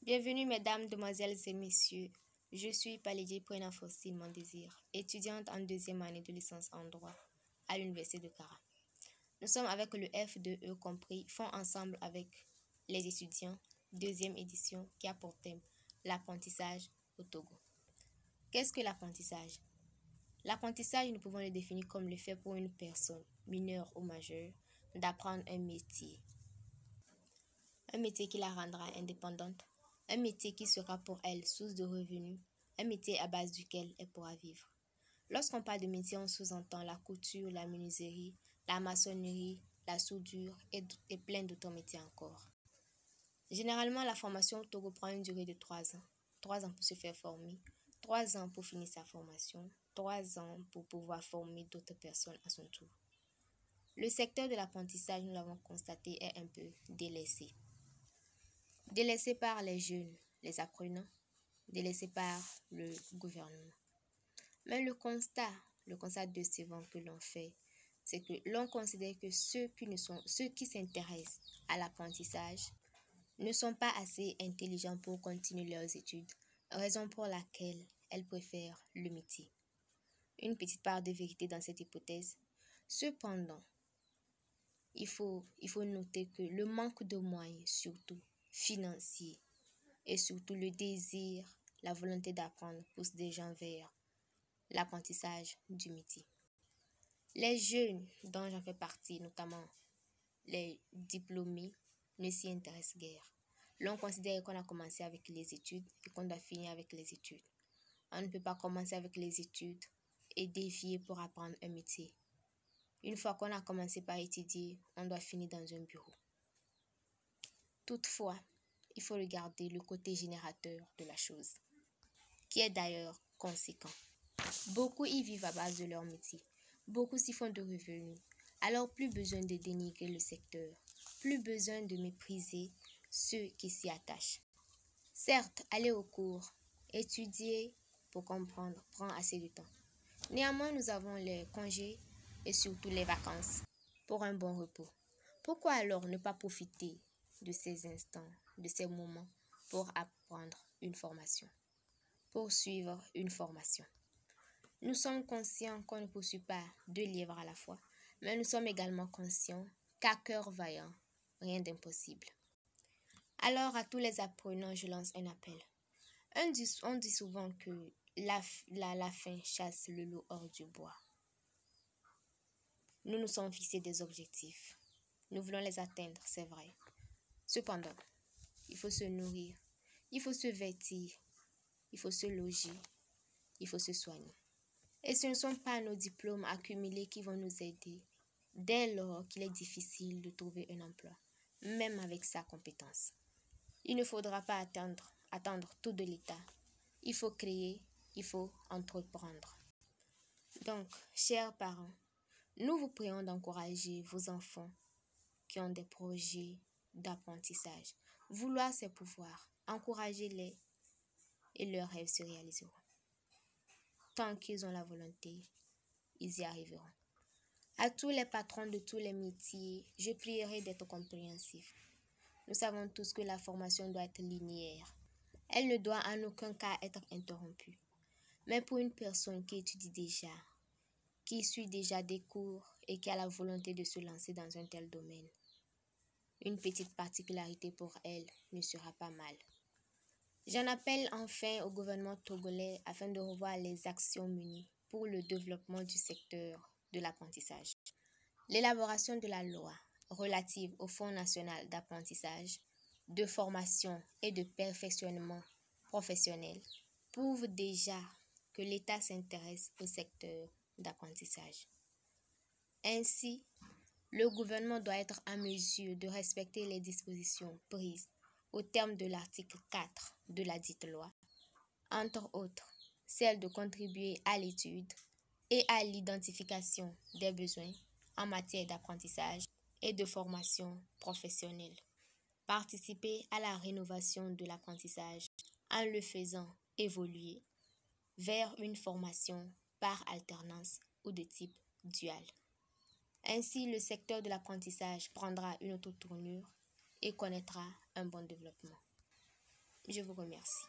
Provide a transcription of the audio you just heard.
Bienvenue mesdames, demoiselles et messieurs. Je suis Palédier Prena Faustine Mondésir, étudiante en deuxième année de licence en droit à l'université de Kara. Nous sommes avec le F2E compris, Fonds ensemble avec les étudiants, deuxième édition qui a pour thème l'apprentissage au Togo. Qu'est-ce que l'apprentissage? L'apprentissage, nous pouvons le définir comme le fait pour une personne, mineure ou majeure, d'apprendre un métier qui la rendra indépendante, un métier qui sera pour elle source de revenus, un métier à base duquel elle pourra vivre. Lorsqu'on parle de métier, on sous-entend la couture, la menuiserie, la maçonnerie, la soudure et plein d'autres métiers encore. Généralement, la formation au Togo prend une durée de 3 ans. 3 ans pour se faire former, 3 ans pour finir sa formation, 3 ans pour pouvoir former d'autres personnes à son tour. Le secteur de l'apprentissage, nous l'avons constaté, est un peu délaissé. Délaissé par les jeunes, les apprenants, délaissé par le gouvernement. Mais le constat décevant que l'on fait, c'est que l'on considère que ceux qui s'intéressent à l'apprentissage ne sont pas assez intelligents pour continuer leurs études, raison pour laquelle elles préfèrent le métier. Une petite part de vérité dans cette hypothèse. Cependant, il faut noter que le manque de moyens, surtout financiers, et surtout le désir, la volonté d'apprendre pousse des gens vers l'apprentissage du métier. Les jeunes dont j'en fais partie, notamment les diplômés, ne s'y intéressent guère. L'on considère qu'on a commencé avec les études et qu'on doit finir avec les études. On ne peut pas commencer avec les études et dévier pour apprendre un métier. Une fois qu'on a commencé par étudier, on doit finir dans un bureau. Toutefois, il faut regarder le côté générateur de la chose, qui est d'ailleurs conséquent. Beaucoup y vivent à base de leur métier. Beaucoup s'y font de revenus. Alors plus besoin de dénigrer le secteur, plus besoin de mépriser ceux qui s'y attachent. Certes, aller au cours, étudier pour comprendre prend assez de temps. Néanmoins, nous avons les congés et surtout les vacances pour un bon repos. Pourquoi alors ne pas profiter de ces instants, de ces moments pour apprendre une formation, pour suivre une formation? Nous sommes conscients qu'on ne poursuit pas 2 livres à la fois, mais nous sommes également conscients qu'à cœur vaillant, rien d'impossible. Alors à tous les apprenants, je lance un appel. On dit souvent que la faim chasse le loup hors du bois. Nous nous sommes fixés des objectifs. Nous voulons les atteindre, c'est vrai. Cependant, il faut se nourrir, il faut se vêtir, il faut se loger, il faut se soigner. Et ce ne sont pas nos diplômes accumulés qui vont nous aider dès lors qu'il est difficile de trouver un emploi, même avec sa compétence. Il ne faudra pas attendre tout de l'État. Il faut créer, il faut entreprendre. Donc, chers parents, nous vous prions d'encourager vos enfants qui ont des projets d'apprentissage. Vouloir, c'est pouvoir. Encouragez-les et leurs rêves se réaliseront. Tant qu'ils ont la volonté, ils y arriveront. À tous les patrons de tous les métiers, je prierai d'être compréhensifs. Nous savons tous que la formation doit être linéaire. Elle ne doit en aucun cas être interrompue. Mais pour une personne qui étudie déjà, qui suit déjà des cours et qui a la volonté de se lancer dans un tel domaine, une petite particularité pour elle ne sera pas mal. J'en appelle enfin au gouvernement togolais afin de revoir les actions menées pour le développement du secteur de l'apprentissage. L'élaboration de la loi relative au Fonds national d'apprentissage, de formation et de perfectionnement professionnel prouve déjà que l'État s'intéresse au secteur d'apprentissage. Ainsi, le gouvernement doit être en mesure de respecter les dispositions prises au terme de l'article 4 de la dite loi, entre autres, celle de contribuer à l'étude et à l'identification des besoins en matière d'apprentissage et de formation professionnelle. Participer à la rénovation de l'apprentissage en le faisant évoluer vers une formation par alternance ou de type dual. Ainsi, le secteur de l'apprentissage prendra une autre tournure et connaîtra un bon développement. Je vous remercie.